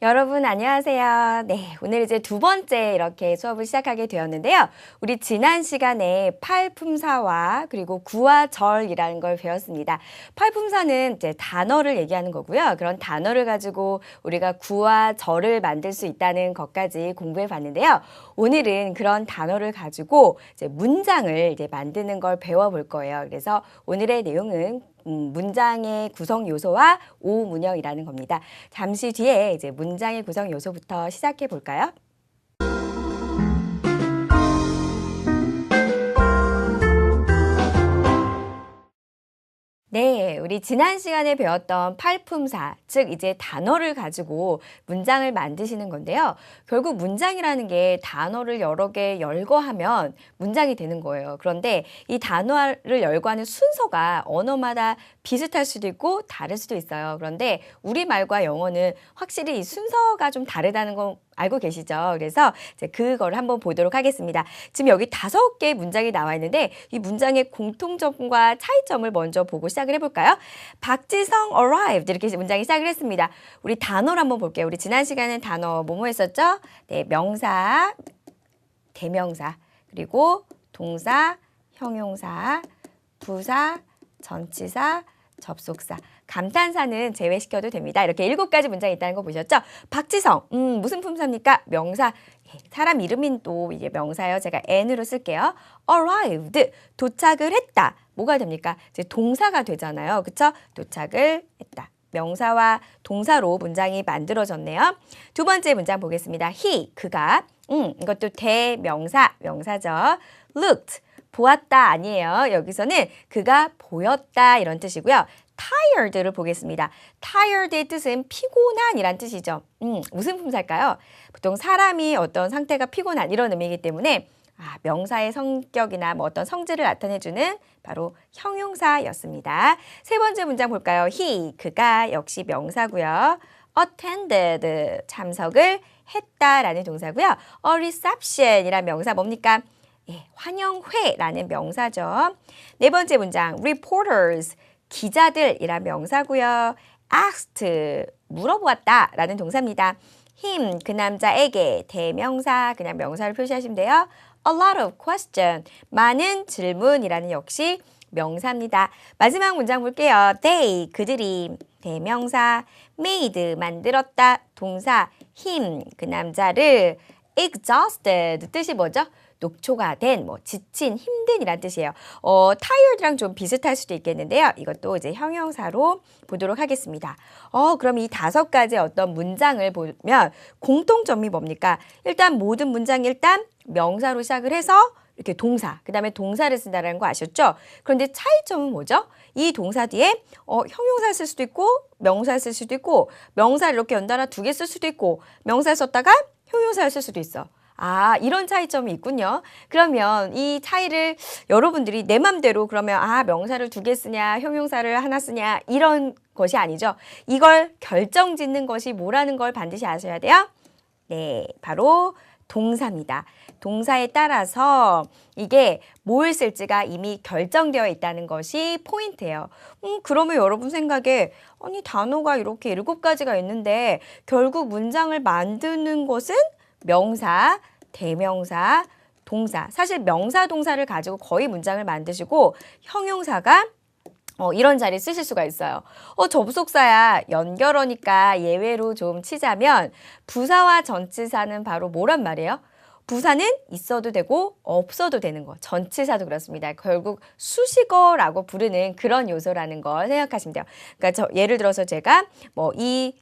여러분 안녕하세요. 네, 오늘 이제 두 번째 이렇게 수업을 시작하게 되었는데요. 우리 지난 시간에 팔품사와 그리고 구와 절이라는 걸 배웠습니다. 팔품사는 이제 단어를 얘기하는 거고요. 그런 단어를 가지고 우리가 구와 절을 만들 수 있다는 것까지 공부해 봤는데요. 오늘은 그런 단어를 가지고 이제 문장을 이제 만드는 걸 배워볼 거예요. 그래서 오늘의 내용은 문장의 구성 요소와 오문형이라는 겁니다. 잠시 뒤에 이제 문장의 구성 요소부터 시작해 볼까요? 네, 우리 지난 시간에 배웠던 팔품사, 즉 이제 단어를 가지고 문장을 만드시는 건데요. 결국 문장이라는 게 단어를 여러 개 열거하면 문장이 되는 거예요. 그런데 이 단어를 열거하는 순서가 언어마다 비슷할 수도 있고 다를 수도 있어요. 그런데 우리말과 영어는 확실히 이 순서가 좀 다르다는 건 알고 계시죠? 그래서 이제 그거를 한번 보도록 하겠습니다. 지금 여기 5개의 문장이 나와 있는데 이 문장의 공통점과 차이점을 먼저 보고 시작을 해볼까요? 박지성 arrived 이렇게 문장이 시작을 했습니다. 우리 단어를 한번 볼게요. 우리 지난 시간에 단어 뭐뭐 했었죠? 네, 명사, 대명사, 그리고 동사, 형용사, 부사, 전치사, 접속사, 감탄사는 제외시켜도 됩니다. 이렇게 7가지 문장이 있다는 거 보셨죠? 박지성, 무슨 품사입니까? 명사, 사람 이름인 또 이제 명사요. 제가 n으로 쓸게요. arrived, 도착을 했다. 뭐가 됩니까? 이제 동사가 되잖아요. 그쵸? 도착을 했다. 명사와 동사로 문장이 만들어졌네요. 두 번째 문장 보겠습니다. he, 그가, 이것도 대명사, 명사죠. looked, 보았다 아니에요. 여기서는 그가 보였다 이런 뜻이고요. tired를 보겠습니다. tired의 뜻은 피곤한 이란 뜻이죠. 무슨 품사일까요? 보통 사람이 어떤 상태가 피곤한 이런 의미이기 때문에 명사의 성격이나 뭐 어떤 성질을 나타내주는 바로 형용사였습니다. 세 번째 문장 볼까요? he, 그가 역시 명사고요. attended, 참석을 했다라는 동사고요. a reception이란 명사 뭡니까? 환영회라는 명사죠. 네 번째 문장, reporters, 기자들이란 명사고요. asked, 물어보았다라는 동사입니다. him, 그 남자에게, 대명사, 그냥 명사를 표시하시면 돼요. a lot of question, 많은 질문이라는 역시 명사입니다. 마지막 문장 볼게요. they, 그들이, 대명사, made, 만들었다, 동사, him, 그 남자를, exhausted, 뜻이 뭐죠? 녹초가 된, 지친, 힘든 이란 뜻이에요. tired랑 좀 비슷할 수도 있겠는데요. 이것도 이제 형용사로 보도록 하겠습니다. 그럼 이 5가지 어떤 문장을 보면 공통점이 뭡니까? 일단 모든 문장 일단 명사로 시작을 해서 이렇게 동사, 그 다음에 동사를 쓴다는 거 아셨죠? 그런데 차이점은 뭐죠? 이 동사 뒤에 형용사를 쓸 수도 있고 명사를 쓸 수도 있고 명사를 이렇게 연달아 2개 쓸 수도 있고 명사를 썼다가 형용사를 쓸 수도 있어. 이런 차이점이 있군요. 그러면 이 차이를 여러분들이 내 맘대로 그러면 명사를 2개 쓰냐 형용사를 하나 쓰냐 이런 것이 아니죠. 이걸 결정짓는 것이 뭐라는 걸 반드시 아셔야 돼요. 네, 바로 동사입니다. 동사에 따라서 이게 뭘 쓸지가 이미 결정되어 있다는 것이 포인트예요. 그러면 여러분 생각에 아니 단어가 이렇게 7가지가 있는데 결국 문장을 만드는 것은 명사, 대명사, 동사. 사실 명사, 동사를 가지고 거의 문장을 만드시고 형용사가 이런 자리 쓰실 수가 있어요. 접속사야 연결어니까 예외로 좀 치자면 부사와 전치사는 바로 뭐란 말이에요? 부사는 있어도 되고 없어도 되는 거. 전치사도 그렇습니다. 결국 수식어라고 부르는 그런 요소라는 걸 생각하시면 돼요. 그러니까 예를 들어서 제가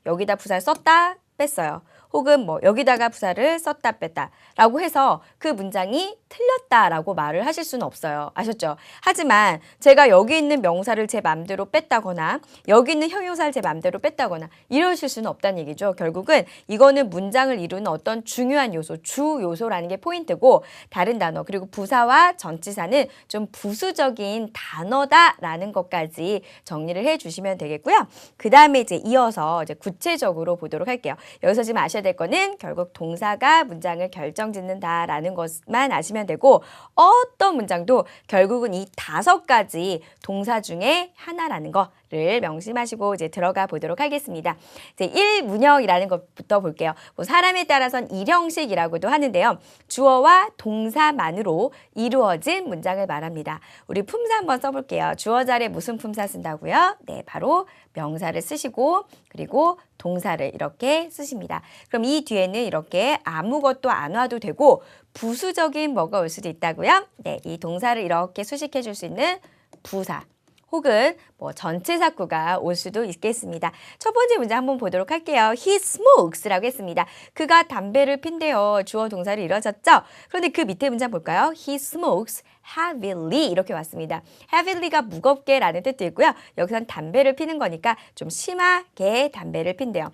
여기다 부사를 썼다 뺐어요. 혹은 여기다가 부사를 썼다 뺐다 라고 해서 그 문장이 틀렸다라고 말을 하실 수는 없어요. 아셨죠? 하지만 제가 여기 있는 명사를 제 맘대로 뺐다거나 여기 있는 형용사를 제 맘대로 뺐다거나 이러실 수는 없다는 얘기죠. 결국은 이거는 문장을 이루는 어떤 중요한 요소, 주 요소라는 게 포인트고 다른 단어 그리고 부사와 전치사는 좀 부수적인 단어다라는 것까지 정리를 해주시면 되겠고요. 그 다음에 이제 이어서 이제 구체적으로 보도록 할게요. 여기서 지금 아셔야 될 거는 결국 동사가 문장을 결정짓는다라는 것만 아시면 되고 어떤 문장도 결국은 이 5가지 동사 중에 하나라는 거를 것들을 명심하시고 이제 들어가 보도록 하겠습니다. 이제 1문형이라는 것부터 볼게요. 뭐 사람에 따라선 일형식이라고도 하는데요. 주어와 동사만으로 이루어진 문장을 말합니다. 우리 품사 한번 써볼게요. 주어 자리에 무슨 품사 쓴다고요? 네, 바로 명사를 쓰시고 그리고 동사를 이렇게 쓰십니다. 그럼 이 뒤에는 이렇게 아무것도 안 와도 되고 부수적인 뭐가 올 수도 있다고요? 네, 이 동사를 이렇게 수식해 줄 수 있는 부사 혹은 뭐 전체사구가 올 수도 있겠습니다. 첫 번째 문제 한번 보도록 할게요. He smokes라고 했습니다. 그가 담배를 핀대요. 주어 동사를 이뤄졌죠? 그런데 그 밑에 문장 볼까요? He smokes heavily 이렇게 왔습니다. heavily가 무겁게 라는 뜻도 있고요. 여기선 담배를 피는 거니까 좀 심하게 담배를 핀대요.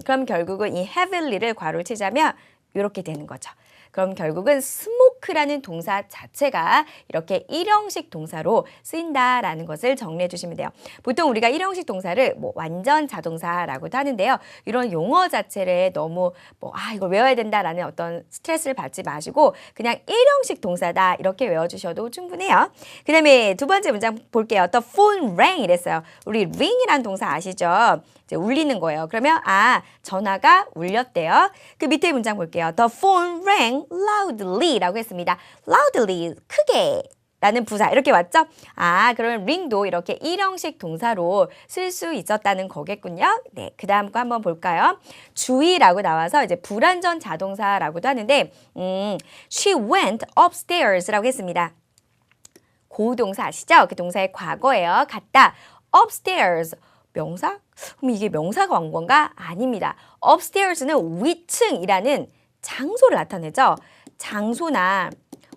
그럼 결국은 이 heavily를 괄호 치자면 이렇게 되는 거죠. 그럼 결국은 smoke라는 동사 자체가 이렇게 일형식 동사로 쓰인다라는 것을 정리해 주시면 돼요. 보통 우리가 일형식 동사를 뭐 완전 자동사라고도 하는데요. 이런 용어 자체를 너무 이걸 외워야 된다라는 어떤 스트레스를 받지 마시고 그냥 일형식 동사다 이렇게 외워주셔도 충분해요. 그 다음에 두 번째 문장 볼게요. The phone rang 이랬어요. 우리 ring이라는 동사 아시죠? 이제 울리는 거예요. 그러면 전화가 울렸대요. 그 밑에 문장 볼게요. The phone rang loudly 라고 했습니다. loudly 크게 라는 부사 이렇게 왔죠? 그러면 ring도 이렇게 일형식 동사로 쓸 수 있었다는 거겠군요. 네, 그 다음 거 한번 볼까요? 주의라고 나와서 이제 불완전 자동사라고도 하는데 she went upstairs라고 했습니다. 고동사 아시죠? 그 동사의 과거예요. 갔다. upstairs 명사? 그럼 이게 명사가 온 건가? 아닙니다. upstairs는 위층이라는 장소를 나타내죠. 장소나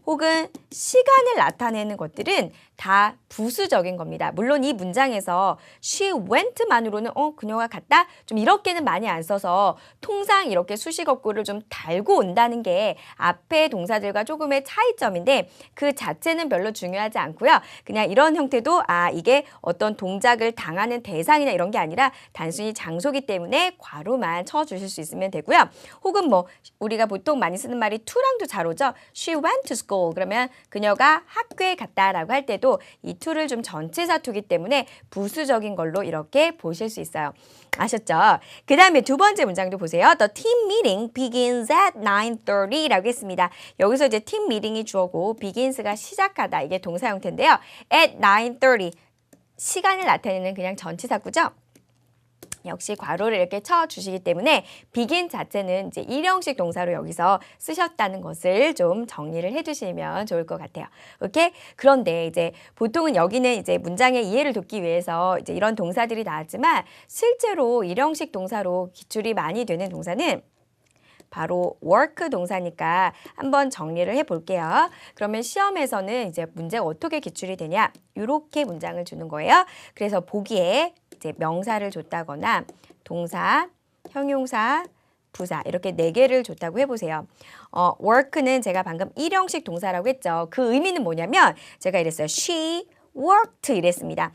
혹은 시간을 나타내는 것들은 다 부수적인 겁니다. 물론 이 문장에서 she went만으로는 그녀가 갔다? 좀 이렇게는 많이 안 써서 통상 이렇게 수식어구를 좀 달고 온다는 게 앞에 동사들과 조금의 차이점인데 그 자체는 별로 중요하지 않고요. 그냥 이런 형태도 이게 어떤 동작을 당하는 대상이나 이런 게 아니라 단순히 장소기 때문에 괄호만 쳐주실 수 있으면 되고요. 혹은 우리가 보통 많이 쓰는 말이 to랑도 잘 오죠. She went to school. 그러면 그녀가 학교에 갔다라고 할 때도 이 to를 좀 전체사 to기 때문에 부수적인 걸로 이렇게 보실 수 있어요. 아셨죠? 그 다음에 두 번째 문장도 보세요. The team meeting begins at 9:30라고 했습니다. 여기서 이제 team meeting이 주어고 begins가 시작하다. 이게 동사 형태인데요. at 9:30 시간을 나타내는 그냥 전치사구죠. 역시 괄호를 이렇게 쳐주시기 때문에 begin 자체는 이제 일형식 동사로 여기서 쓰셨다는 것을 좀 정리를 해주시면 좋을 것 같아요. 오케이? 그런데 이제 보통은 여기는 이제 문장의 이해를 돕기 위해서 이제 이런 동사들이 나왔지만 실제로 일형식 동사로 기출이 많이 되는 동사는 바로 work 동사니까 한번 정리를 해볼게요. 그러면 시험에서는 이제 문제가 어떻게 기출이 되냐? 이렇게 문장을 주는 거예요. 그래서 보기에 이제 명사를 줬다거나 동사, 형용사, 부사 이렇게 4개를 줬다고 해보세요. work는 제가 방금 일형식 동사라고 했죠. 그 의미는 뭐냐면 제가 이랬어요. She worked 이랬습니다.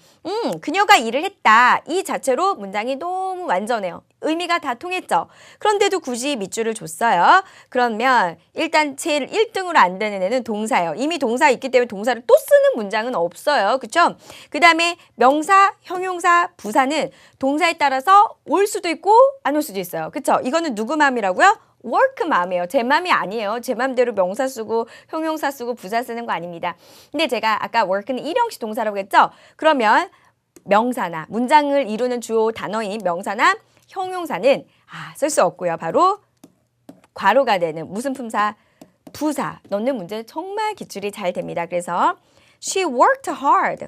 그녀가 일을 했다. 이 자체로 문장이 너무 완전해요. 의미가 다 통했죠. 그런데도 굳이 밑줄을 줬어요. 그러면 일단 제일 1등으로 안 되는 애는 동사예요. 이미 동사 있기 때문에 동사를 또 쓰는 문장은 없어요. 그렇죠? 그 다음에 명사, 형용사, 부사는 동사에 따라서 올 수도 있고 안 올 수도 있어요. 그렇죠? 이거는 누구 마음이라고요? work 맘이에요. 제 맘이 아니에요. 제 맘대로 명사 쓰고 형용사 쓰고 부사 쓰는 거 아닙니다. 근데 제가 아까 work는 일형식 동사라고 했죠? 그러면 명사나 문장을 이루는 주요 단어인 명사나 형용사는 쓸 수 없고요. 바로 괄호가 되는 무슨 품사? 부사 넣는 문제 정말 기출이 잘 됩니다. 그래서 she worked hard.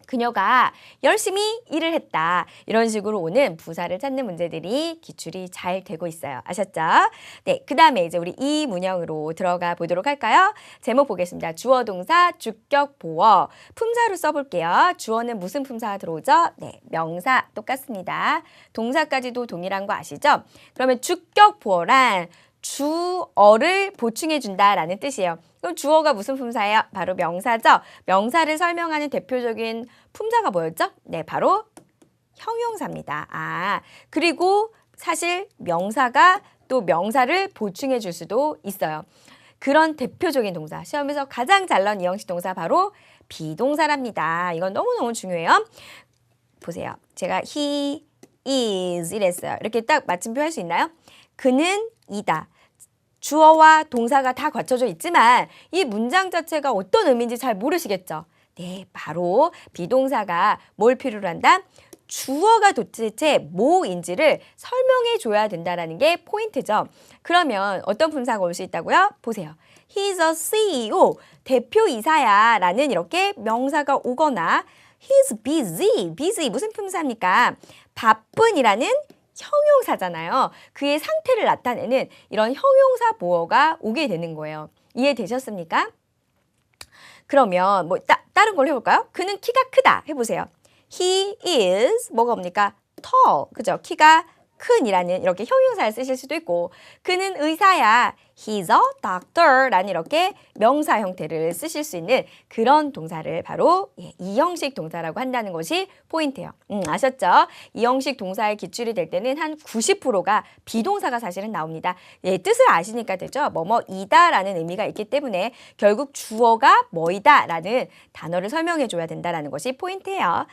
그녀가 열심히 일을 했다. 이런 식으로 오는 부사를 찾는 문제들이 기출이 잘 되고 있어요. 아셨죠? 네, 그 다음에 이제 우리 이 문형으로 들어가 보도록 할까요? 제목 보겠습니다. 주어, 동사, 주격, 보어. 품사로 써볼게요. 주어는 무슨 품사가 들어오죠? 네, 명사 똑같습니다. 동사까지도 동일한 거 아시죠? 그러면 주격, 보어란 주어를 보충해 준다라는 뜻이에요. 그럼 주어가 무슨 품사예요? 바로 명사죠. 명사를 설명하는 대표적인 품사가 뭐였죠? 네, 바로 형용사입니다. 그리고 사실 명사가 또 명사를 보충해 줄 수도 있어요. 그런 대표적인 동사, 시험에서 가장 잘 나온 이형식 동사 바로 비동사랍니다. 이건 너무너무 중요해요. 보세요. 제가 he is 이랬어요. 이렇게 딱 마침표 할 수 있나요? 그는 이다. 주어와 동사가 다 갖춰져 있지만 이 문장 자체가 어떤 의미인지 잘 모르시겠죠? 네, 바로 비동사가 뭘 필요로 한다? 주어가 도대체 뭐인지를 설명해 줘야 된다는 게 포인트죠. 그러면 어떤 분사가 올 수 있다고요? 보세요. He's a CEO, 대표이사야 라는 이렇게 명사가 오거나 He's busy, busy 무슨 품사입니까? 바쁜이라는 형용사잖아요. 그의 상태를 나타내는 이런 형용사 보어가 오게 되는 거예요. 이해되셨습니까? 그러면 뭐 다른 걸 해볼까요? 그는 키가 크다 해보세요. He is 뭐가 옵니까? tall, 그죠? 키가 큰이라는 이렇게 형용사를 쓰실 수도 있고 그는 의사야. He's a doctor 라는 이렇게 명사 형태를 쓰실 수 있는 그런 동사를 바로 이 형식 동사라고 한다는 것이 포인트예요. 아셨죠? 이 형식 동사의 기출이 될 때는 한 90%가 비동사가 사실은 나옵니다. 뜻을 아시니까 되죠? 뭐뭐이다 라는 의미가 있기 때문에 결국 주어가 뭐이다 라는 단어를 설명해 줘야 된다는 것이 포인트예요.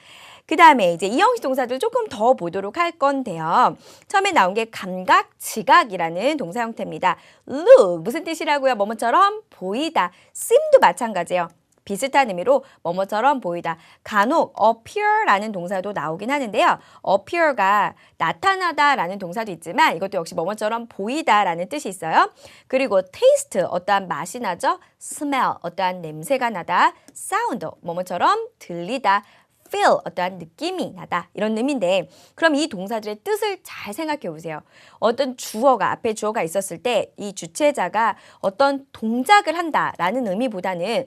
그 다음에 이제 이 형식 동사들 조금 더 보도록 할 건데요. 처음에 나온 게 감각, 지각이라는 동사 형태입니다. look 무슨 뜻이라고요? 뭐뭐처럼 보이다. seem도 마찬가지예요. 비슷한 의미로 뭐뭐처럼 보이다. 간혹 appear라는 동사도 나오긴 하는데요. appear가 나타나다라는 동사도 있지만 이것도 역시 뭐뭐처럼 보이다라는 뜻이 있어요. 그리고 taste 어떠한 맛이 나죠. smell 어떠한 냄새가 나다. sound 뭐뭐처럼 들리다. feel 어떠한 느낌이 나다 이런 의미인데 그럼 이 동사들의 뜻을 잘 생각해 보세요. 어떤 주어가 앞에 주어가 있었을 때 이 주체자가 어떤 동작을 한다라는 의미보다는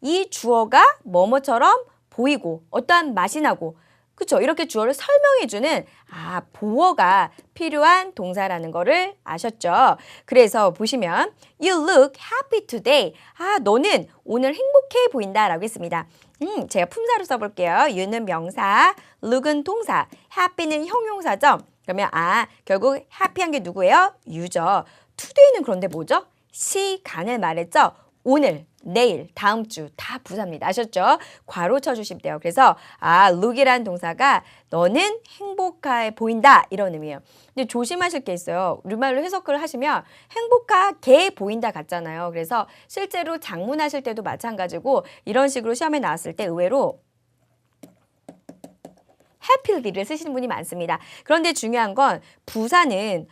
이 주어가 뭐뭐처럼 보이고 어떠한 맛이 나고 그렇죠? 이렇게 주어를 설명해주는 보어가 필요한 동사라는 거를 아셨죠? 그래서 보시면 You look happy today. 너는 오늘 행복해 보인다라고 했습니다. 제가 품사로 써볼게요. you는 명사, look은 동사, happy는 형용사죠. 그러면 결국 happy한 게 누구예요? you죠. today는 그런데 뭐죠? 시간을 말했죠. 오늘, 내일, 다음 주 다 부사입니다. 아셨죠? 괄호 쳐주시면 돼요. 그래서 look이라는 동사가 너는 행복해 보인다 이런 의미예요. 근데 조심하실 게 있어요. 우리말로 해석을 하시면 행복하게 보인다 같잖아요. 그래서 실제로 작문하실 때도 마찬가지고 이런 식으로 시험에 나왔을 때 의외로 happy를 쓰시는 분이 많습니다. 그런데 중요한 건 부사는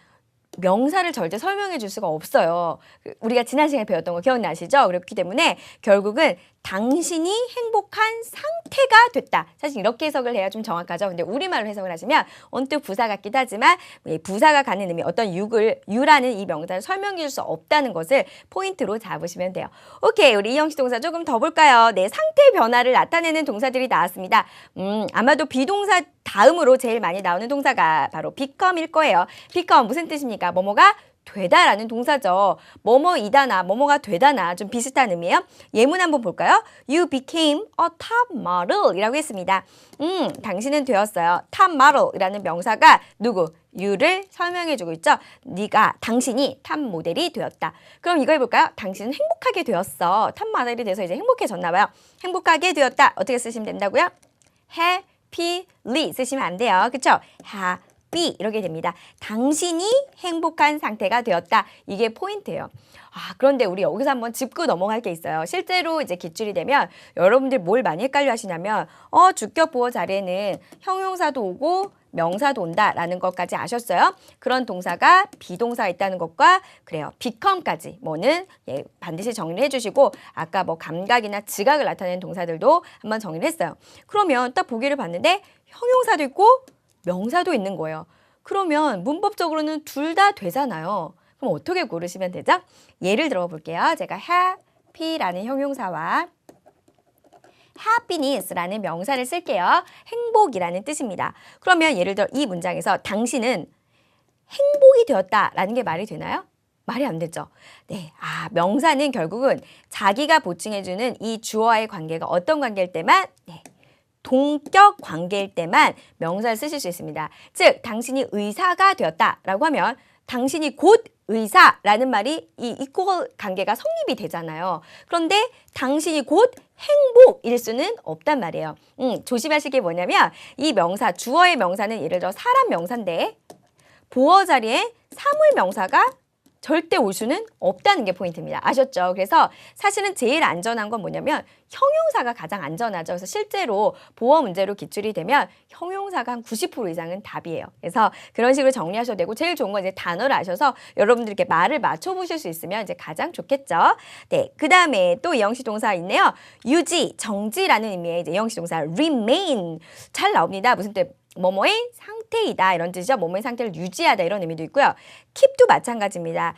명사를 절대 설명해 줄 수가 없어요. 우리가 지난 시간에 배웠던 거 기억나시죠? 그렇기 때문에 결국은 당신이 행복한 상태가 됐다. 사실 이렇게 해석을 해야 좀 정확하죠. 근데 우리말로 해석을 하시면 언뜻 부사 같기도 하지만 부사가 갖는 의미 어떤 유라는 이 명사를 설명해 줄 수 없다는 것을 포인트로 잡으시면 돼요. 오케이, 우리 이 형식 동사 조금 더 볼까요? 네, 상태 변화를 나타내는 동사들이 나왔습니다. 아마도 비동사 다음으로 제일 많이 나오는 동사가 바로 become일 거예요. become 무슨 뜻입니까? 뭐뭐가 되다라는 동사죠. 뭐뭐이다나 뭐뭐가 되다나 좀 비슷한 의미예요. 예문 한번 볼까요? You became a top model 이라고 했습니다. 당신은 되었어요. top model이라는 명사가 누구? you를 설명해주고 있죠. 당신이 탑 모델이 되었다. 그럼 이거 해볼까요? 당신은 행복하게 되었어. 탑 모델이 돼서 이제 행복해졌나 봐요. 행복하게 되었다. 어떻게 쓰시면 된다고요? happily 쓰시면 안 돼요. 그쵸? happy 이렇게 됩니다. 당신이 행복한 상태가 되었다. 이게 포인트예요. 그런데 우리 여기서 한번 짚고 넘어갈 게 있어요. 실제로 이제 기출이 되면 여러분들 뭘 많이 헷갈려 하시냐면 주격 보어 자리에는 형용사도 오고 명사도 온다라는 것까지 아셨어요? 그런 동사가 비동사가 있다는 것과 그래요. become까지 뭐는 반드시 정리를 해주시고 아까 뭐 감각이나 지각을 나타내는 동사들도 한번 정리를 했어요. 그러면 딱 보기를 봤는데 형용사도 있고 명사도 있는 거예요. 그러면 문법적으로는 둘 다 되잖아요. 그럼 어떻게 고르시면 되죠? 예를 들어 볼게요. 제가 happy라는 형용사와 happiness라는 명사를 쓸게요. 행복이라는 뜻입니다. 그러면 예를 들어 이 문장에서 당신은 행복이 되었다라는 게 말이 되나요? 말이 안 되죠. 네, 명사는 결국은 자기가 보충해주는 이 주어와의 관계가 어떤 관계일 때만 동격 관계일 때만 명사를 쓰실 수 있습니다. 즉, 당신이 의사가 되었다라고 하면 당신이 곧 의사라는 말이 이 equal 관계가 성립이 되잖아요. 그런데 당신이 곧 행복일 수는 없단 말이에요. 조심하실 게 뭐냐면 이 명사, 주어의 명사는 예를 들어 사람 명사인데 보어 자리에 사물 명사가 절대 올 수는 없다는 게 포인트입니다. 아셨죠? 그래서 사실은 제일 안전한 건 뭐냐면 형용사가 가장 안전하죠. 그래서 실제로 보어 문제로 기출이 되면 형용사가 한 90% 이상은 답이에요. 그래서 그런 식으로 정리하셔도 되고 제일 좋은 건 이제 단어를 아셔서 여러분들 이렇게 말을 맞춰보실 수 있으면 이제 가장 좋겠죠. 네, 그 다음에 또 이형식 동사 있네요. 유지, 정지라는 의미의 이제 이형식 동사 remain 잘 나옵니다. 무슨 뜻? 뭐뭐의 상태이다 이런 뜻이죠. 뭐뭐의 상태를 유지하다 이런 의미도 있고요. keep도 마찬가지입니다.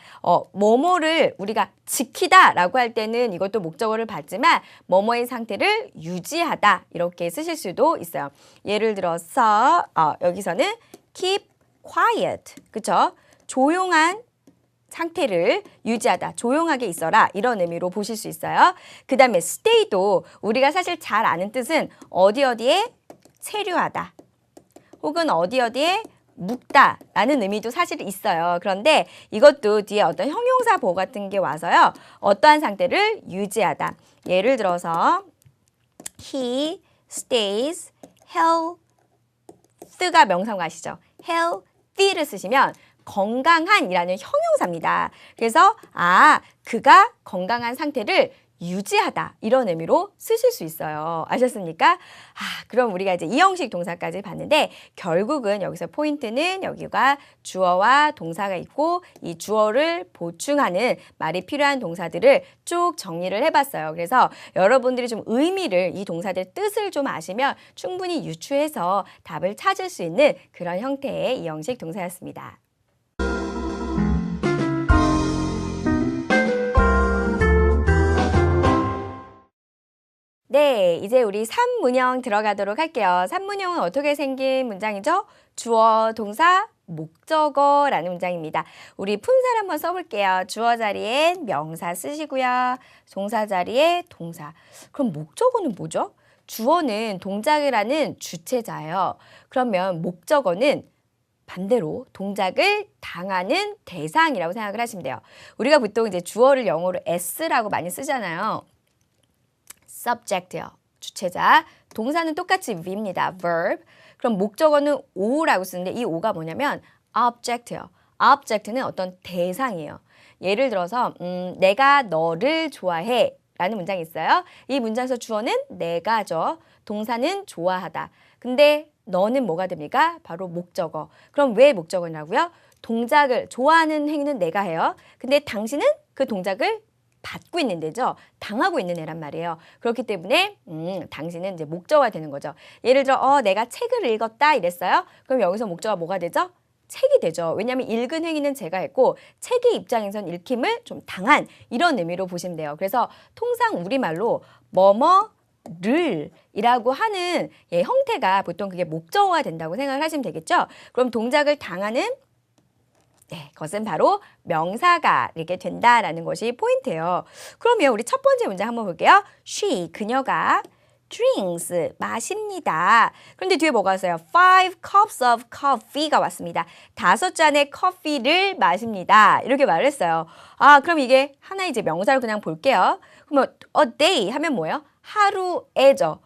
뭐뭐를 우리가 지키다라고 할 때는 이것도 목적어를 받지만 뭐뭐의 상태를 유지하다 이렇게 쓰실 수도 있어요. 예를 들어서 여기서는 keep quiet, 그렇죠? 조용한 상태를 유지하다, 조용하게 있어라 이런 의미로 보실 수 있어요. 그 다음에 stay도 우리가 사실 잘 아는 뜻은 어디에 체류하다. 혹은 어디에 묵다라는 의미도 사실 있어요. 그런데 이것도 뒤에 어떤 형용사 보호 같은 게 와서요. 어떠한 상태를 유지하다. 예를 들어서 he stays healthy가 명사가 아시죠? healthy를 쓰시면 건강한이라는 형용사입니다. 그래서 그가 건강한 상태를 유지하다 이런 의미로 쓰실 수 있어요. 아셨습니까? 그럼 우리가 이제 이형식 동사까지 봤는데 결국은 여기서 포인트는 여기가 주어와 동사가 있고 이 주어를 보충하는 말이 필요한 동사들을 쭉 정리를 해봤어요. 그래서 여러분들이 좀 의미를 이 동사들 뜻을 좀 아시면 충분히 유추해서 답을 찾을 수 있는 그런 형태의 이형식 동사였습니다. 네, 이제 우리 3문형 들어가도록 할게요. 3문형은 어떻게 생긴 문장이죠? 주어, 동사, 목적어라는 문장입니다. 우리 품사를 한번 써볼게요. 주어 자리엔 명사 쓰시고요. 동사 자리에 동사. 그럼 목적어는 뭐죠? 주어는 동작을 하는 주체자예요. 그러면 목적어는 반대로 동작을 당하는 대상이라고 생각을 하시면 돼요. 우리가 보통 이제 주어를 영어로 s라고 많이 쓰잖아요. subject요. 주체자. 동사는 똑같이 ve입니다. verb. 그럼 목적어는 o라고 쓰는데 이 o가 뭐냐면 object요. object는 어떤 대상이에요. 예를 들어서 내가 너를 좋아해 라는 문장이 있어요. 이 문장에서 주어는 내가죠. 동사는 좋아하다. 근데 너는 뭐가 됩니까? 바로 목적어. 그럼 왜 목적어냐고요? 동작을 좋아하는 행위는 내가 해요. 근데 당신은 그 동작을 받고 있는 데죠. 당하고 있는 애란 말이에요. 그렇기 때문에 당신은 이제 목적어가 되는 거죠. 예를 들어 내가 책을 읽었다 이랬어요. 그럼 여기서 목적어가 뭐가 되죠? 책이 되죠. 왜냐하면 읽은 행위는 제가 했고 책의 입장에선 읽힘을 좀 당한 이런 의미로 보시면 돼요. 그래서 통상 우리말로 뭐뭐를 이라고 하는 형태가 보통 그게 목적어가 된다고 생각을 하시면 되겠죠. 그럼 동작을 당하는 그것은 바로 명사가 이렇게 된다라는 것이 포인트예요. 그러면 우리 첫 번째 문장 한번 볼게요. She, 그녀가 drinks, 마십니다. 그런데 뒤에 뭐가 왔어요? 5 cups of coffee가 왔습니다. 5잔의 커피를 마십니다. 이렇게 말을 했어요. 그럼 이게 하나의 이제 명사를 그냥 볼게요. 그러면 a day 하면 뭐예요? 하루에죠.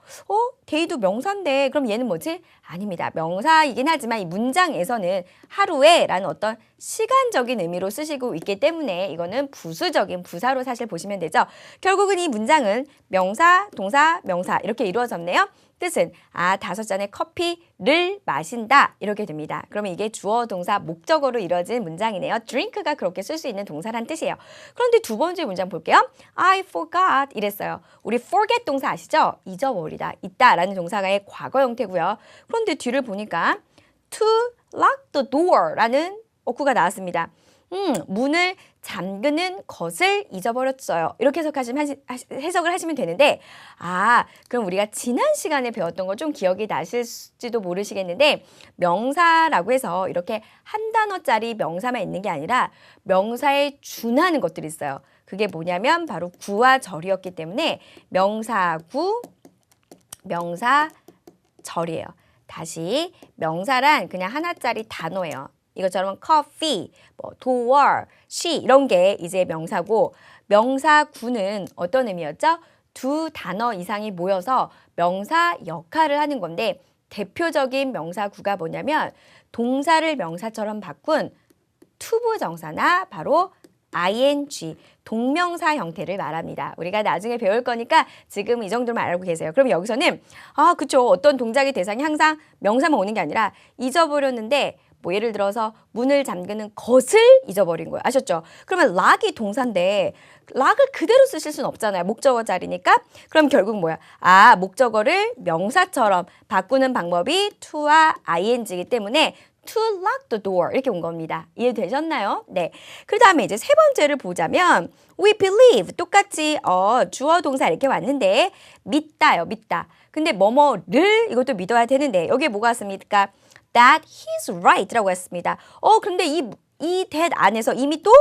day도 명사인데 그럼 얘는 뭐지? 아닙니다. 명사이긴 하지만 이 문장에서는 하루에라는 어떤 시간적인 의미로 쓰시고 있기 때문에 이거는 부수적인 부사로 사실 보시면 되죠. 결국은 이 문장은 명사, 동사, 명사 이렇게 이루어졌네요. 뜻은 5잔의 커피를 마신다 이렇게 됩니다. 그러면 이게 주어, 동사, 목적어로 이루어진 문장이네요. drink가 그렇게 쓸 수 있는 동사란 뜻이에요. 그런데 두 번째 문장 볼게요. I forgot 이랬어요. 우리 forget 동사 아시죠? 잊어버리다, 있다라는 동사가의 과거 형태고요. 그런데 뒤를 보니까 to lock the door라는 어구가 나왔습니다. 문을 잠그는 것을 잊어버렸어요. 이렇게 해석을 하시면 되는데 그럼 우리가 지난 시간에 배웠던 거 좀 기억이 나실지도 모르시겠는데 명사라고 해서 이렇게 한 단어짜리 명사만 있는 게 아니라 명사에 준하는 것들이 있어요. 그게 뭐냐면 바로 구와 절이었기 때문에 명사구, 명사절이에요. 다시 명사란 그냥 하나짜리 단어예요. 이것처럼 coffee, 뭐 door, she 이런 게 이제 명사고 명사구는 어떤 의미였죠? 두 단어 이상이 모여서 명사 역할을 하는 건데 대표적인 명사구가 뭐냐면 동사를 명사처럼 바꾼 투부정사나 바로 ing, 동명사 형태를 말합니다. 우리가 나중에 배울 거니까 지금 이 정도만 알고 계세요. 그럼 여기서는 그쵸. 어떤 동작의 대상이 항상 명사만 오는 게 아니라 잊어버렸는데 뭐 예를 들어서 문을 잠그는 것을 잊어버린 거예요. 아셨죠? 그러면 락이 동사인데 락을 그대로 쓰실 수는 없잖아요. 목적어 자리니까. 그럼 결국 뭐야? 목적어를 명사처럼 바꾸는 방법이 to와 ing이기 때문에 to lock the door 이렇게 온 겁니다. 이해되셨나요? 네. 그 다음에 이제 세 번째를 보자면 we believe 똑같이 주어 동사 이렇게 왔는데 믿다요. 믿다. 근데 뭐뭐를 이것도 믿어야 되는데 여기에 뭐가 왔습니까? that he's right라고 했습니다. 그런데 이 that 안에서 이미 또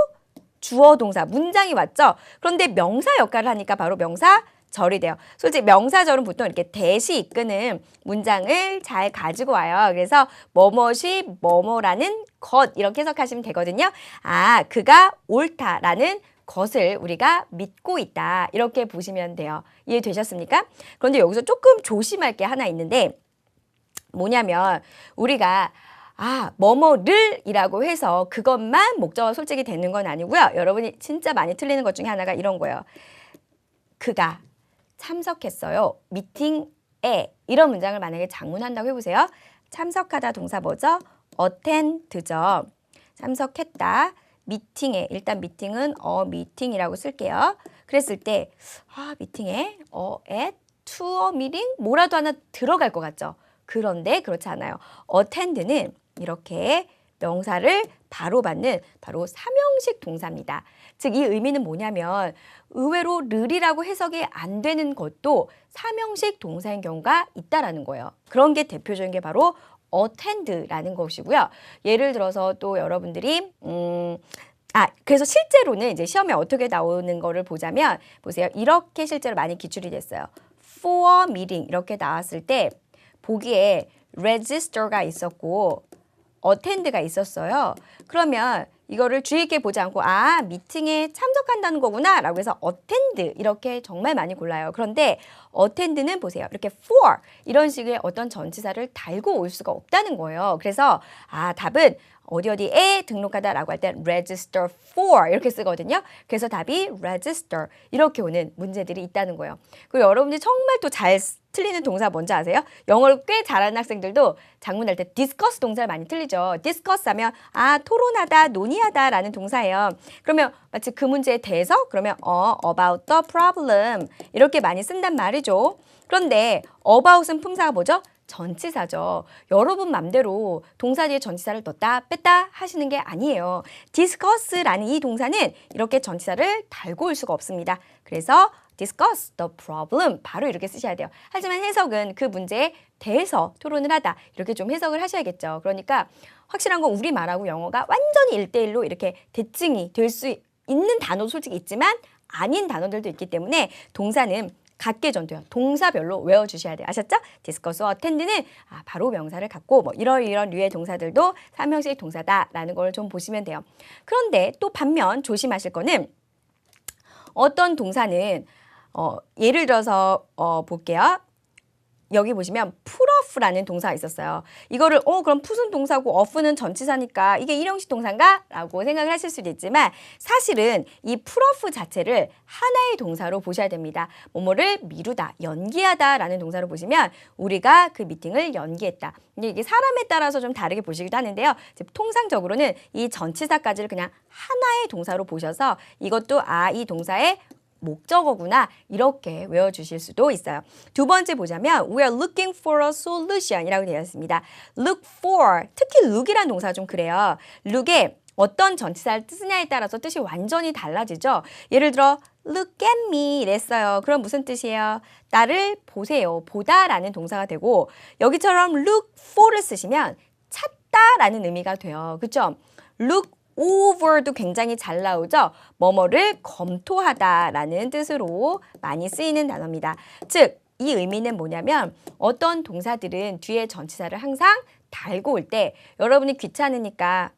주어 동사 문장이 왔죠. 그런데 명사 역할을 하니까 바로 명사절이 돼요. 솔직히 명사절은 보통 이렇게 대시 이끄는 문장을 잘 가지고 와요. 그래서 뭐뭇이 뭐뭐라는 것 이렇게 해석하시면 되거든요. 그가 옳다라는 것을 우리가 믿고 있다. 이렇게 보시면 돼요. 이해되셨습니까? 그런데 여기서 조금 조심할 게 하나 있는데 뭐냐면 우리가 뭐뭐를 이라고 해서 그것만 목적어 솔직히 되는 건 아니고요. 여러분이 진짜 많이 틀리는 것 중에 하나가 이런 거예요. 그가 참석했어요. 미팅에 이런 문장을 만약에 장문한다고 해보세요. 참석하다 동사 뭐죠? attend죠. 참석했다. 미팅에 일단 미팅은 미팅이라고 쓸게요. 그랬을 때 미팅에 at to a meeting 뭐라도 하나 들어갈 것 같죠? 그런데 그렇지 않아요. attend는 이렇게 명사를 바로 받는 바로 삼형식 동사입니다. 즉 이 의미는 뭐냐면 의외로 를이라고 해석이 안 되는 것도 삼형식 동사인 경우가 있다라는 거예요. 그런 게 대표적인 게 바로 attend라는 것이고요. 예를 들어서 또 여러분들이 그래서 실제로는 이제 시험에 어떻게 나오는 거를 보자면 보세요. 이렇게 실제로 많이 기출이 됐어요. for a meeting 이렇게 나왔을 때 보기에 register가 있었고 attend가 있었어요. 그러면 이거를 주의 있게 보지 않고 미팅에 참석한다는 거구나 라고 해서 attend 이렇게 정말 많이 골라요. 그런데 attend는 보세요. 이렇게 for 이런 식의 어떤 전치사를 달고 올 수가 없다는 거예요. 그래서 답은 어디에 등록하다라고 할 때 register for 이렇게 쓰거든요. 그래서 답이 register 이렇게 오는 문제들이 있다는 거예요. 그리고 여러분들이 정말 또 잘 틀리는 동사 뭔지 아세요? 영어를 꽤 잘하는 학생들도 작문할 때 discuss 동사를 많이 틀리죠. discuss 하면 토론하다, 논의하다 라는 동사예요. 그러면 마치 그 문제에 대해서 그러면 about the problem 이렇게 많이 쓴단 말이죠. 그런데 about은 품사가 뭐죠? 전치사죠. 여러분 맘대로 동사 뒤에 전치사를 넣었다 뺐다 하시는 게 아니에요. discuss라는 이 동사는 이렇게 전치사를 달고 올 수가 없습니다. 그래서 discuss the problem 바로 이렇게 쓰셔야 돼요. 하지만 해석은 그 문제에 대해서 토론을 하다 이렇게 좀 해석을 하셔야겠죠. 그러니까 확실한 건 우리말하고 영어가 완전히 1대1로 이렇게 대칭이 될 수 있는 단어도 솔직히 있지만 아닌 단어들도 있기 때문에 동사는 각계전도요. 동사별로 외워주셔야 돼요. 아셨죠? discuss, attend는 바로 명사를 갖고 뭐 이런 류의 동사들도 삼형식 동사다라는 걸 좀 보시면 돼요. 그런데 또 반면 조심하실 거는 어떤 동사는 예를 들어서 볼게요. 여기 보시면 put off라는 동사가 있었어요. 이거를 그럼 put은 동사고 off는 전치사니까 이게 일형식 동사인가? 라고 생각을 하실 수도 있지만 사실은 이 put off 자체를 하나의 동사로 보셔야 됩니다. 뭐뭐를 미루다, 연기하다 라는 동사로 보시면 우리가 그 미팅을 연기했다. 근데 이게 사람에 따라서 좀 다르게 보시기도 하는데요. 통상적으로는 이 전치사까지를 그냥 하나의 동사로 보셔서 이것도 이 동사의 목적어구나 이렇게 외워주실 수도 있어요. 두 번째 보자면 We are looking for a solution 이라고 되어 있습니다. Look for, 특히 look이라는 동사가 좀 그래요. look에 어떤 전치사를 쓰냐에 따라서 뜻이 완전히 달라지죠. 예를 들어 look at me 이랬어요. 그럼 무슨 뜻이에요? 나를 보세요. 보다라는 동사가 되고 여기처럼 look for를 쓰시면 찾다라는 의미가 돼요. 그렇죠? look over도 굉장히 잘 나오죠. 뭐뭐를 검토하다라는 뜻으로 많이 쓰이는 단어입니다. 즉, 이 의미는 뭐냐면 어떤 동사들은 뒤에 전치사를 항상 달고 올 때 여러분이 귀찮으니까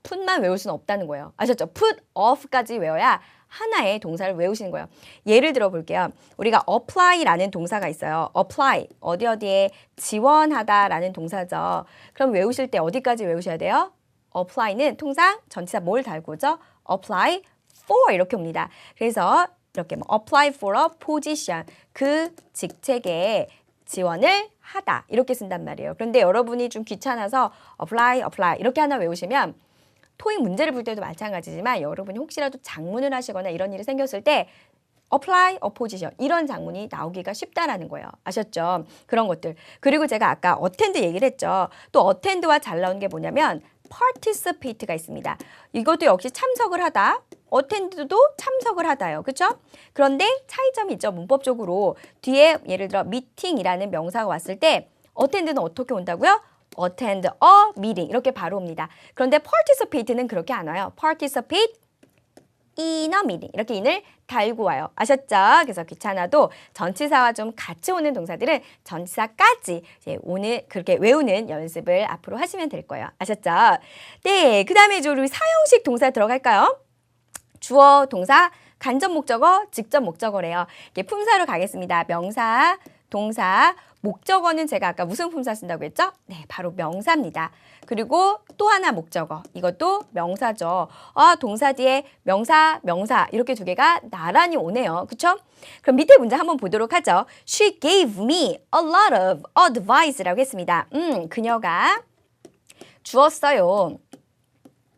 put만 외울 수는 없다는 거예요. 아셨죠? put off까지 외워야 하나의 동사를 외우시는 거예요. 예를 들어 볼게요. 우리가 apply라는 동사가 있어요. apply, 어디에 지원하다라는 동사죠. 그럼 외우실 때 어디까지 외우셔야 돼요? apply는 통상 전치사 뭘 달고 오죠? apply for 이렇게 옵니다. 그래서 이렇게 뭐 apply for a position, 그 직책에 지원을 하다 이렇게 쓴단 말이에요. 그런데 여러분이 좀 귀찮아서 apply 이렇게 하나 외우시면 토익 문제를 볼 때도 마찬가지지만 여러분이 혹시라도 작문을 하시거나 이런 일이 생겼을 때 apply a position 이런 작문이 나오기가 쉽다라는 거예요. 아셨죠? 그런 것들. 그리고 제가 아까 attend 얘기를 했죠. 또 attend와 잘 나온 게 뭐냐면 participate가 있습니다. 이것도 역시 참석을 하다. attend도 참석을 하다요. 그렇죠? 그런데 차이점이 있죠. 문법적으로 뒤에 예를 들어 meeting이라는 명사가 왔을 때 attend는 어떻게 온다고요? attend a meeting 이렇게 바로 옵니다. 그런데 participate는 그렇게 안 와요. participate in a meeting 이렇게 in을 달고 와요. 아셨죠? 그래서 귀찮아도 전치사와 좀 같이 오는 동사들은 전치사까지 이제 오늘 그렇게 외우는 연습을 앞으로 하시면 될 거예요. 아셨죠? 네, 그 다음에 이제 우리 사용식 동사 들어갈까요? 주어, 동사, 간접 목적어, 직접 목적어래요. 이게 품사로 가겠습니다. 명사, 동사, 목적어는 제가 아까 무슨 품사 쓴다고 했죠? 네, 바로 명사입니다. 그리고 또 하나 목적어, 이것도 명사죠. 동사 뒤에 명사 이렇게 두 개가 나란히 오네요. 그쵸? 그럼 밑에 문장 한번 보도록 하죠. She gave me a lot of advice라고 했습니다. 그녀가 주었어요.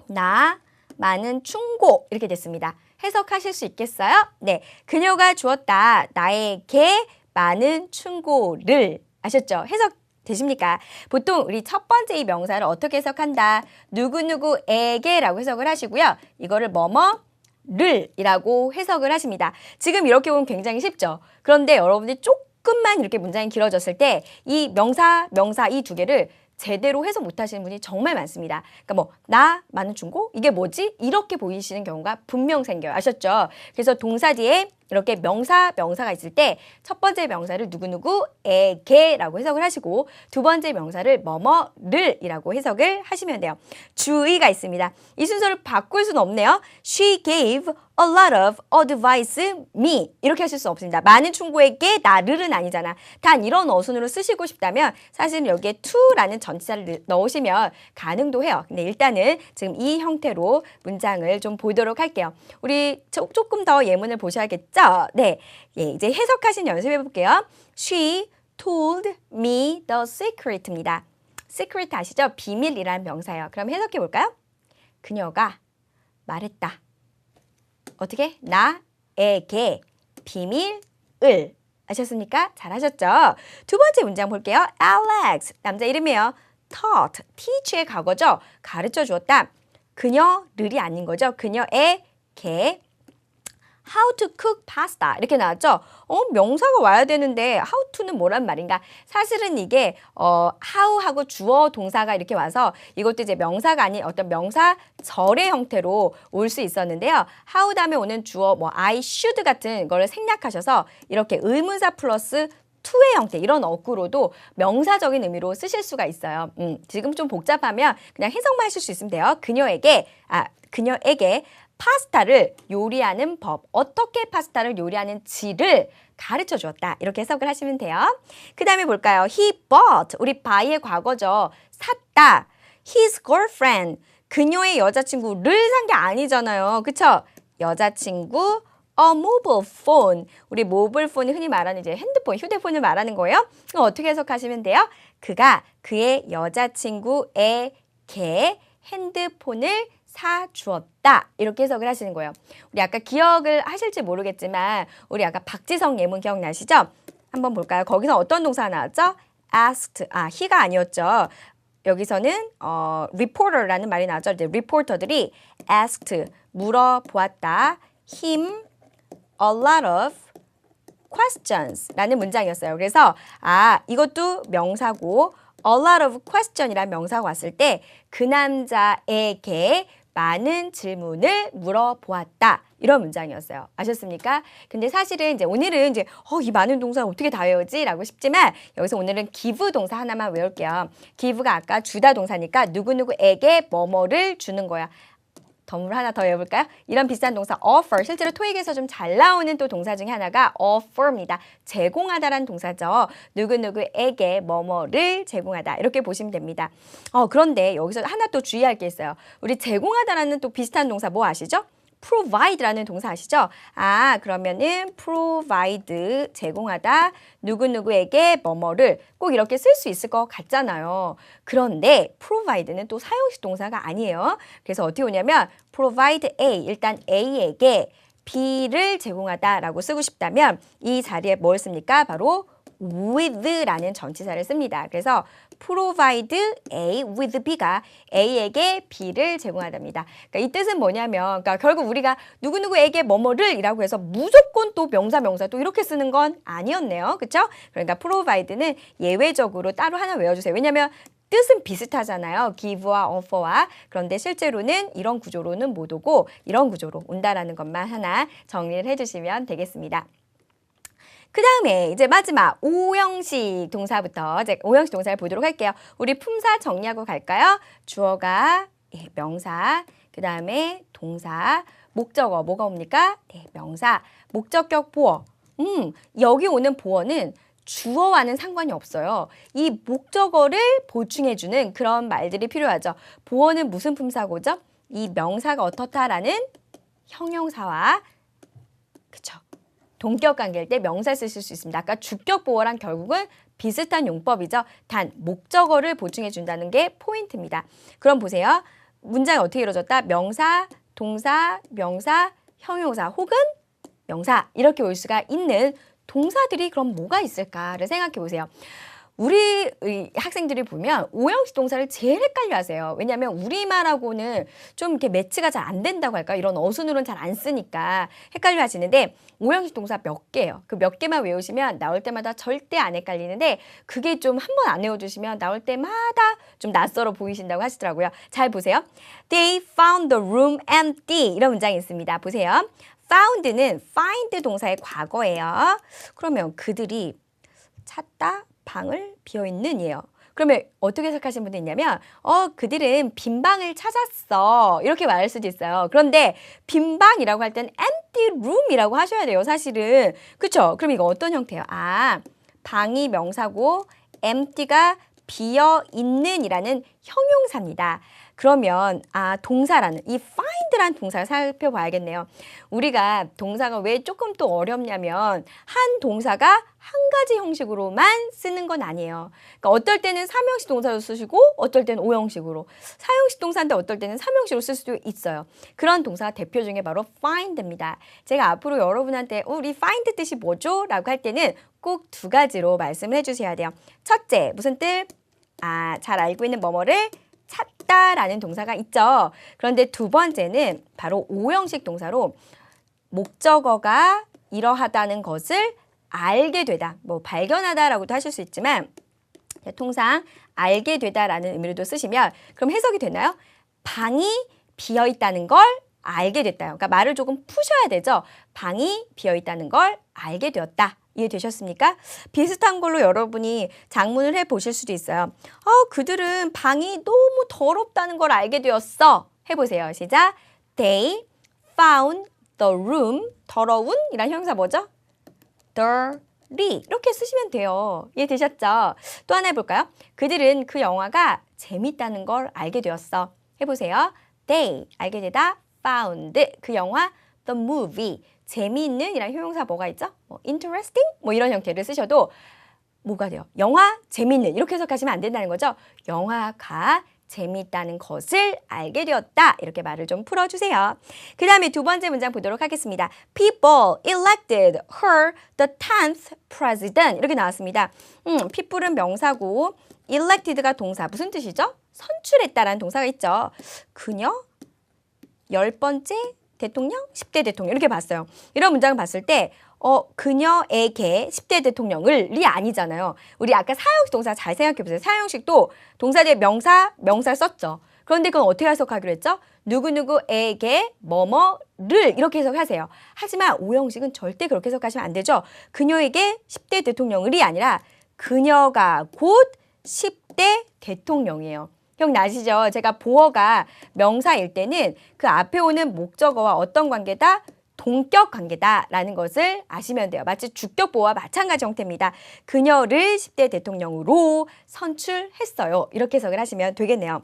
나 많은 충고 이렇게 됐습니다. 해석하실 수 있겠어요? 네, 그녀가 주었다. 나에게 많은 충고를. 아셨죠? 해석 되십니까? 보통 우리 첫 번째 이 명사를 어떻게 해석한다? 누구누구에게라고 해석을 하시고요. 이거를 뭐뭐를 이라고 해석을 하십니다. 지금 이렇게 보면 굉장히 쉽죠? 그런데 여러분들이 조금만 이렇게 문장이 길어졌을 때 이 명사 이 두 개를 제대로 해석 못하시는 분이 정말 많습니다. 그러니까 뭐 나 많은 충고? 이게 뭐지? 이렇게 보이시는 경우가 분명 생겨요. 아셨죠? 그래서 동사 뒤에 이렇게 명사가 있을 때 첫 번째 명사를 누구누구에게라고 해석을 하시고 두 번째 명사를 뭐뭐를 이라고 해석을 하시면 돼요. 주의가 있습니다. 이 순서를 바꿀 수는 없네요. She gave a lot of advice me 이렇게 하실 수 없습니다. 많은 충고에게 나를은 아니잖아. 단 이런 어순으로 쓰시고 싶다면 사실 여기에 to라는 전치사를 넣으시면 가능도 해요. 근데 일단은 지금 이 형태로 문장을 좀 보도록 할게요. 우리 조금 더 예문을 보셔야겠죠? 네, 이제 해석하신 연습해 볼게요. She told me the secret입니다. secret 아시죠? 비밀이라는 명사예요. 그럼 해석해 볼까요? 그녀가 말했다. 어떻게? 나에게 비밀을. 아셨습니까? 잘하셨죠? 두 번째 문장 볼게요. Alex, 남자 이름이에요. taught, teach의 과거죠. 가르쳐 주었다. 그녀를이 아닌 거죠. 그녀에게 how to cook pasta 이렇게 나왔죠. 명사가 와야 되는데 how to는 뭐란 말인가? 사실은 이게 how하고 주어 동사가 이렇게 와서 이것도 이제 명사가 아닌 어떤 명사절의 형태로 올 수 있었는데요. how 다음에 오는 주어 뭐 I should 같은 거를 생략하셔서 이렇게 의문사 플러스 to의 형태 이런 어구로도 명사적인 의미로 쓰실 수가 있어요. 지금 좀 복잡하면 그냥 해석만 하실 수 있으면 돼요. 그녀에게 파스타를 요리하는 법, 어떻게 파스타를 요리하는지를 가르쳐 주었다. 이렇게 해석을 하시면 돼요. 그 다음에 볼까요? He bought, 우리 buy의 과거죠. 샀다. His girlfriend, 그녀의 여자친구를 산 게 아니잖아요. 그쵸? 여자친구, a mobile phone, 우리 모바일 폰이 흔히 말하는 이제 핸드폰, 휴대폰을 말하는 거예요. 그럼 어떻게 해석하시면 돼요? 그가 그의 여자친구에게 핸드폰을 사주었다. 이렇게 해석을 하시는 거예요. 우리 아까 기억을 하실지 모르겠지만 우리 아까 박지성 예문 기억나시죠? 한번 볼까요? 거기서 어떤 동사가 나왔죠? asked, he가 아니었죠. 여기서는 reporter라는 말이 나왔죠. 이제 리포터들이 asked, 물어보았다. him a lot of questions라는 문장이었어요. 그래서 이것도 명사고 a lot of question이라는 명사가 왔을 때 그 남자에게 많은 질문을 물어보았다. 이런 문장이었어요. 아셨습니까? 근데 사실은 이제 오늘은 이제 이 많은 동사 어떻게 다 외우지? 라고 싶지만 여기서 오늘은 give 동사 하나만 외울게요. give가 아까 주다 동사니까 누구누구에게 뭐뭐를 주는 거야. 덤을 하나 더 외워볼까요? 이런 비슷한 동사 offer, 실제로 토익에서 좀 잘 나오는 또 동사 중에 하나가 offer입니다. 제공하다라는 동사죠. 누구누구에게 뭐뭐를 제공하다 이렇게 보시면 됩니다. 그런데 여기서 하나 또 주의할 게 있어요. 우리 제공하다라는 또 비슷한 동사 뭐 아시죠? provide라는 동사 아시죠? 그러면은 provide, 제공하다, 누구누구에게 뭐뭐를 꼭 이렇게 쓸 수 있을 것 같잖아요. 그런데 provide는 또 사용식 동사가 아니에요. 그래서 어떻게 오냐면 provide A, 일단 A에게 B를 제공하다라고 쓰고 싶다면 이 자리에 뭘 씁니까? 바로 with라는 전치사를 씁니다. 그래서 provide A with B가 A에게 B를 제공하답니다. 그러니까 이 뜻은 뭐냐면, 그러니까 결국 우리가 누구누구에게 뭐뭐를이라고 해서 무조건 또 명사 또 이렇게 쓰는 건 아니었네요. 그렇죠? 그러니까 provide는 예외적으로 따로 하나 외워주세요. 왜냐하면 뜻은 비슷하잖아요. give와 offer와. 그런데 실제로는 이런 구조로는 못 오고 이런 구조로 온다라는 것만 하나 정리를 해주시면 되겠습니다. 그 다음에 이제 마지막 오형식 동사부터 이제 오형식 동사를 보도록 할게요. 우리 품사 정리하고 갈까요? 주어가 명사, 그 다음에 동사, 목적어 뭐가 옵니까? 명사, 목적격 보어. 여기 오는 보어는 주어와는 상관이 없어요. 이 목적어를 보충해주는 그런 말들이 필요하죠. 보어는 무슨 품사고죠? 이 명사가 어떻다라는 형용사와 그쵸? 동격 관계일 때 명사 쓰실 수 있습니다. 아까 주격 보어랑 결국은 비슷한 용법이죠. 단 목적어를 보충해 준다는 게 포인트입니다. 그럼 보세요. 문장이 어떻게 이루어졌다? 명사, 동사, 명사, 형용사 혹은 명사 이렇게 올 수가 있는 동사들이 그럼 뭐가 있을까를 생각해 보세요. 우리 학생들이 보면 오형식 동사를 제일 헷갈려 하세요. 왜냐하면 우리말하고는 좀 이렇게 매치가 잘 안 된다고 할까? 이런 어순으로는 잘 안 쓰니까 헷갈려 하시는데 오형식 동사 몇 개예요. 그 몇 개만 외우시면 나올 때마다 절대 안 헷갈리는데 그게 좀 한 번 안 외워주시면 나올 때마다 좀 낯설어 보이신다고 하시더라고요. 잘 보세요. They found the room empty. 이런 문장이 있습니다. 보세요. found는 find 동사의 과거예요. 그러면 그들이 찾다, 방을 비어있는 이에요. 그러면 어떻게 해석하시는 분도 있냐면 그들은 빈 방을 찾았어 이렇게 말할 수도 있어요. 그런데 빈 방이라고 할 때는 empty room이라고 하셔야 돼요. 사실은. 그렇죠? 그럼 이거 어떤 형태예요? 방이 명사고 empty가 비어있는 이라는 형용사입니다. 그러면 동사라는 이 find라는 동사를 살펴봐야겠네요. 우리가 동사가 왜 조금 또 어렵냐면 한 동사가 한 가지 형식으로만 쓰는 건 아니에요. 그러니까 어떨 때는 삼형식 동사로 쓰시고 어떨 때는 오형식으로, 사형식 동사인데 어떨 때는 삼형식으로 쓸 수도 있어요. 그런 동사 대표 중에 바로 find입니다. 제가 앞으로 여러분한테 우리 find 뜻이 뭐죠? 라고 할 때는 꼭 두 가지로 말씀을 해주셔야 돼요. 첫째, 무슨 뜻? 잘 알고 있는 뭐뭐를 찾다라는 동사가 있죠. 그런데 두 번째는 바로 오형식 동사로 목적어가 이러하다는 것을 알게 되다, 뭐 발견하다라고도 하실 수 있지만 통상 알게 되다라는 의미로도 쓰시면 그럼 해석이 되나요? 방이 비어있다는 걸 알게 됐다. 그러니까 말을 조금 푸셔야 되죠. 방이 비어있다는 걸 알게 되었다. 이해되셨습니까? 비슷한 걸로 여러분이 작문을 해보실 수도 있어요. 그들은 방이 너무 더럽다는 걸 알게 되었어. 해보세요. 시작. They found the room. 더러운 이란 형용사 뭐죠? dirty. 이렇게 쓰시면 돼요. 이해되셨죠? 또 하나 해볼까요? 그들은 그 영화가 재밌다는 걸 알게 되었어. 해보세요. They 알게 되다. found 그 영화 the movie. 재미있는 이란 형용사 뭐가 있죠? interesting? 이런 형태를 쓰셔도 뭐가 돼요? 영화, 재미있는 이렇게 해석하시면 안 된다는 거죠. 영화가 재미있다는 것을 알게 되었다. 이렇게 말을 좀 풀어주세요. 그 다음에 두 번째 문장 보도록 하겠습니다. People elected her the 10th president. 이렇게 나왔습니다. people은 명사고 elected가 동사. 무슨 뜻이죠? 선출했다라는 동사가 있죠. 그녀 10번째 대통령, 10대 대통령 이렇게 봤어요. 이런 문장을 봤을 때 그녀에게 10대 대통령을이 아니잖아요. 우리 아까 사형식 동사 잘 생각해 보세요. 사형식도 동사 뒤에 명사를 썼죠. 그런데 그건 어떻게 해석하기로 했죠? 누구누구에게 뭐뭐를 이렇게 해석하세요. 하지만 오형식은 절대 그렇게 해석하시면 안 되죠. 그녀에게 10대 대통령을이 아니라 그녀가 곧 10대 대통령이에요. 기억나시죠? 제가 보어가 명사일 때는 그 앞에 오는 목적어와 어떤 관계다? 동격 관계다라는 것을 아시면 돼요. 마치 주격 보어와 마찬가지 형태입니다. 그녀를 10대 대통령으로 선출했어요. 이렇게 해석을 하시면 되겠네요.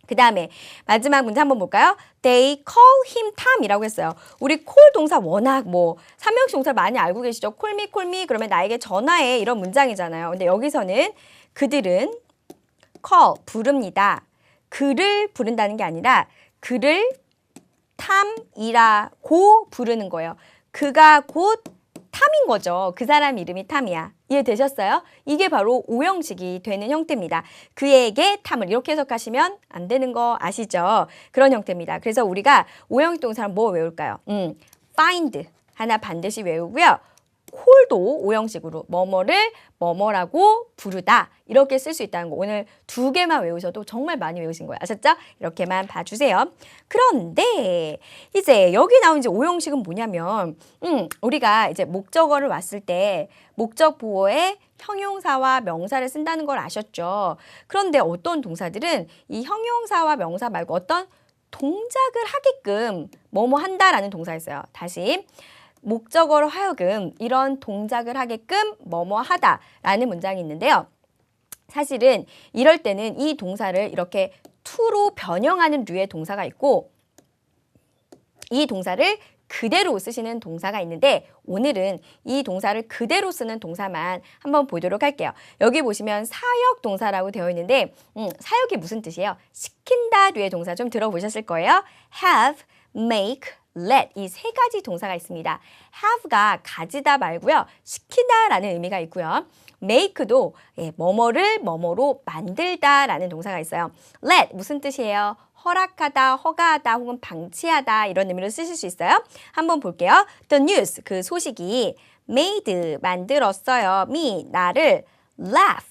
그 다음에 마지막 문제 한번 볼까요? They call him Tom이라고 했어요. 우리 call 동사 워낙 뭐 삼형식 동사 많이 알고 계시죠? call me 그러면 나에게 전화해 이런 문장이잖아요. 근데 여기서는 그들은 call 부릅니다. 그를 부른다는 게 아니라 그를 탐이라고 부르는 거예요. 그가 곧 탐인 거죠. 그 사람 이름이 탐이야. 이해되셨어요? 이게 바로 오형식이 되는 형태입니다. 그에게 탐을 이렇게 해석하시면 안 되는 거 아시죠? 그런 형태입니다. 그래서 우리가 오형식 동사는 뭐 외울까요? find 하나 반드시 외우고요. 콜도 오형식으로 뭐뭐를 뭐뭐라고 부르다 이렇게 쓸 수 있다는 거 오늘 2개만 외우셔도 정말 많이 외우신 거예요. 아셨죠? 이렇게만 봐주세요. 그런데 이제 여기 나온 이제 오형식은 뭐냐면 우리가 이제 목적어를 왔을 때 목적 보어에 형용사와 명사를 쓴다는 걸 아셨죠? 그런데 어떤 동사들은 이 형용사와 명사 말고 어떤 동작을 하게끔 뭐뭐 한다라는 동사가 있어요. 다시 목적어로 하여금 이런 동작을 하게끔 뭐뭐 하다라는 문장이 있는데요. 사실은 이럴 때는 이 동사를 이렇게 to로 변형하는 류의 동사가 있고 이 동사를 그대로 쓰시는 동사가 있는데 오늘은 이 동사를 그대로 쓰는 동사만 한번 보도록 할게요. 여기 보시면 사역 동사라고 되어 있는데 사역이 무슨 뜻이에요? 시킨다 류의 동사 좀 들어보셨을 거예요. have, make, let 이 3가지 동사가 있습니다. have가 가지다 말고요. 시키다라는 의미가 있고요. make도 뭐뭐를 뭐뭐로 만들다라는 동사가 있어요. let 무슨 뜻이에요? 허락하다, 허가하다 혹은 방치하다 이런 의미로 쓰실 수 있어요. 한번 볼게요. The news 그 소식이 made 만들었어요. me 나를 laugh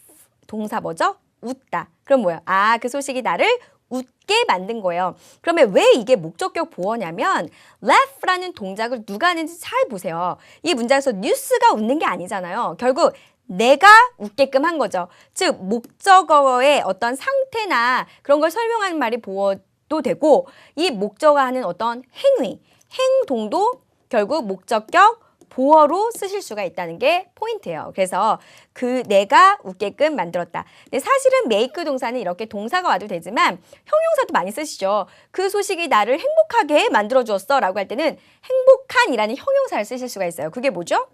동사 뭐죠? 웃다. 그럼 뭐예요? 아, 그 소식이 나를 웃게 만든 거예요. 그러면 왜 이게 목적격 보어냐면 laugh라는 동작을 누가 하는지 잘 보세요. 이 문장에서 news가 웃는 게 아니잖아요. 결국 내가 웃게끔 한 거죠. 즉 목적어의 어떤 상태나 그런 걸 설명하는 말이 보어도 되고 이 목적어가 하는 어떤 행위, 행동도 결국 목적격 보어로 쓰실 수가 있다는 게 포인트예요. 그래서 그 내가 웃게끔 만들었다. 근데 사실은 make 동사는 이렇게 동사가 와도 되지만 형용사도 많이 쓰시죠. 그 소식이 나를 행복하게 만들어주었어 라고 할 때는 행복한이라는 형용사를 쓰실 수가 있어요. 그게 뭐죠?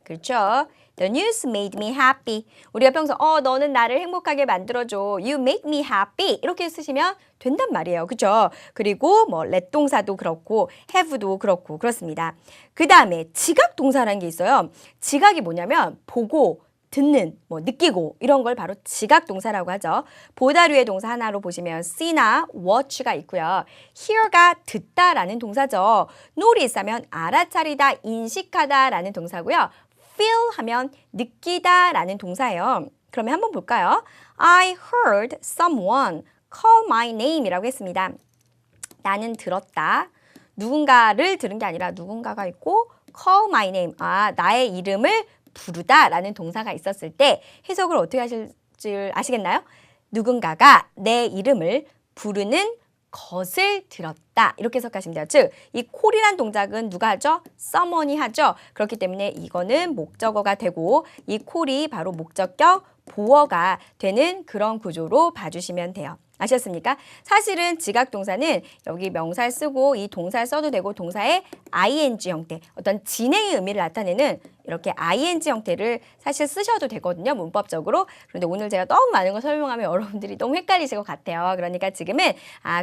그렇죠. The news made me happy. 우리가 평소 너는 나를 행복하게 만들어줘. You make me happy. 이렇게 쓰시면 된단 말이에요. 그렇죠? 그리고 뭐 let 동사도 그렇고 have도 그렇고 그렇습니다. 그 다음에 지각 동사라는 게 있어요. 지각이 뭐냐면 보고 듣는, 뭐 느끼고 이런 걸 바로 지각 동사라고 하죠. 보다류의 동사 하나로 보시면 see나 watch가 있고요. hear가 듣다라는 동사죠. notice 하면 알아차리다, 인식하다라는 동사고요. feel 하면 느끼다라는 동사예요. 그러면 한번 볼까요? I heard someone call my name 이라고 했습니다. 나는 들었다. 누군가를 들은 게 아니라 누군가가 있고 call my name, 나의 이름을 부르다 라는 동사가 있었을 때 해석을 어떻게 하실 줄 아시겠나요? 누군가가 내 이름을 부르는 것을 들었다. 이렇게 해석하시면 돼요. 즉, 이 call이란 동작은 누가 하죠? someone이 하죠. 그렇기 때문에 이거는 목적어가 되고 이 call이 바로 목적격 보어가 되는 그런 구조로 봐주시면 돼요. 아셨습니까? 사실은 지각 동사는 여기 명사를 쓰고 이 동사를 써도 되고 동사의 ing 형태, 어떤 진행의 의미를 나타내는 이렇게 ing 형태를 사실 쓰셔도 되거든요. 문법적으로. 그런데 오늘 제가 너무 많은 걸 설명하면 여러분들이 너무 헷갈리실 것 같아요. 그러니까 지금은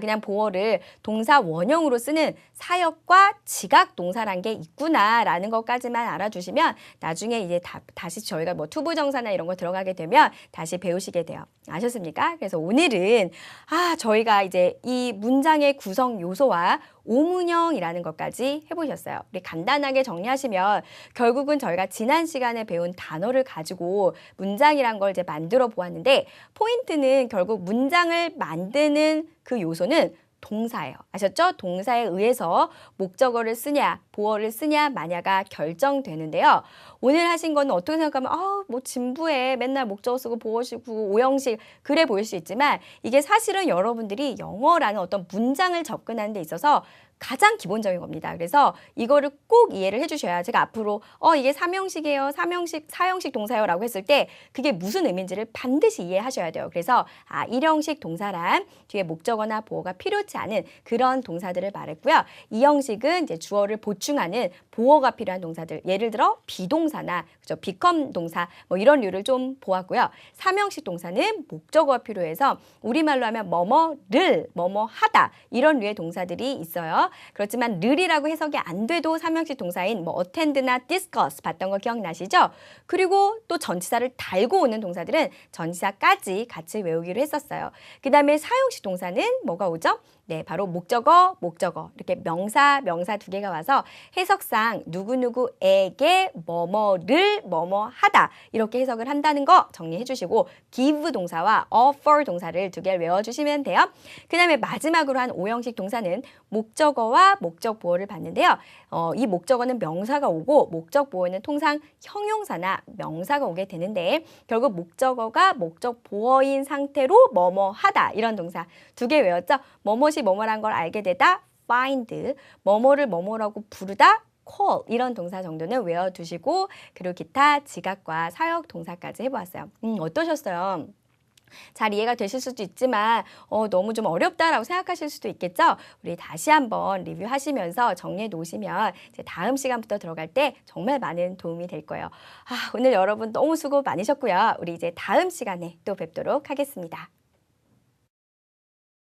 그냥 보어를 동사 원형으로 쓰는 사역과 지각 동사란 게 있구나라는 것까지만 알아주시면 나중에 이제 다시 저희가 뭐 투부정사나 이런 거 들어가게 되면 다시 배우시게 돼요. 아셨습니까? 그래서 오늘은 저희가 이제 이 문장의 구성 요소와 오문형이라는 것까지 해보셨어요. 우리 간단하게 정리하시면 결국은 저희가 지난 시간에 배운 단어를 가지고 문장이란 걸 이제 만들어 보았는데 포인트는 결국 문장을 만드는 그 요소는 동사예요. 아셨죠? 동사에 의해서 목적어를 쓰냐, 보어를 쓰냐, 마냐가 결정되는데요. 오늘 하신 거는 어떻게 생각하면 뭐 진부해. 맨날 목적어 쓰고 보어 쓰고 오형식 그래 보일 수 있지만 이게 사실은 여러분들이 영어라는 어떤 문장을 접근하는 데 있어서 가장 기본적인 겁니다. 그래서 이거를 꼭 이해를 해주셔야 제가 앞으로 이게 삼형식이에요, 사형식 동사요라고 했을 때 그게 무슨 의미인지를 반드시 이해하셔야 돼요. 그래서 일형식 동사란 뒤에 목적어나 보어가 필요치 않은 그런 동사들을 말했고요. 이형식은 이제 주어를 보충하는 보어가 필요한 동사들, 예를 들어 비동사나 그죠, become 동사 뭐 이런 류를 좀 보았고요. 삼형식 동사는 목적어가 필요해서 우리말로 하면 뭐뭐를 뭐뭐하다 이런 류의 동사들이 있어요. 그렇지만 를이라고 해석이 안 돼도 삼형식 동사인 뭐 attend나 discuss 봤던 거 기억나시죠? 그리고 또 전치사를 달고 오는 동사들은 전치사까지 같이 외우기로 했었어요. 그 다음에 사형식 동사는 뭐가 오죠? 네, 바로 목적어, 목적어 이렇게 명사, 명사 두 개가 와서 해석상 누구누구에게 뭐뭐를 뭐뭐하다 이렇게 해석을 한다는 거 정리해 주시고 give 동사와 offer 동사를 두 개를 외워주시면 돼요. 그 다음에 마지막으로 한 오형식 동사는 목적어와 목적 보어를 봤는데요. 이 목적어는 명사가 오고 목적 보어는 통상 형용사나 명사가 오게 되는데 결국 목적어가 목적 보어인 상태로 뭐뭐하다 이런 동사 두 개 외웠죠? 뭐뭇이 뭐뭐란 걸 알게 되다 find, 뭐뭐를 뭐뭐라고 부르다 call 이런 동사 정도는 외워두시고 그리고 기타 지각과 사역 동사까지 해보았어요. 어떠셨어요? 잘 이해가 되실 수도 있지만 너무 좀 어렵다라고 생각하실 수도 있겠죠? 우리 다시 한번 리뷰하시면서 정리해 놓으시면 이제 다음 시간부터 들어갈 때 정말 많은 도움이 될 거예요. 오늘 여러분 너무 수고 많으셨고요. 우리 이제 다음 시간에 또 뵙도록 하겠습니다.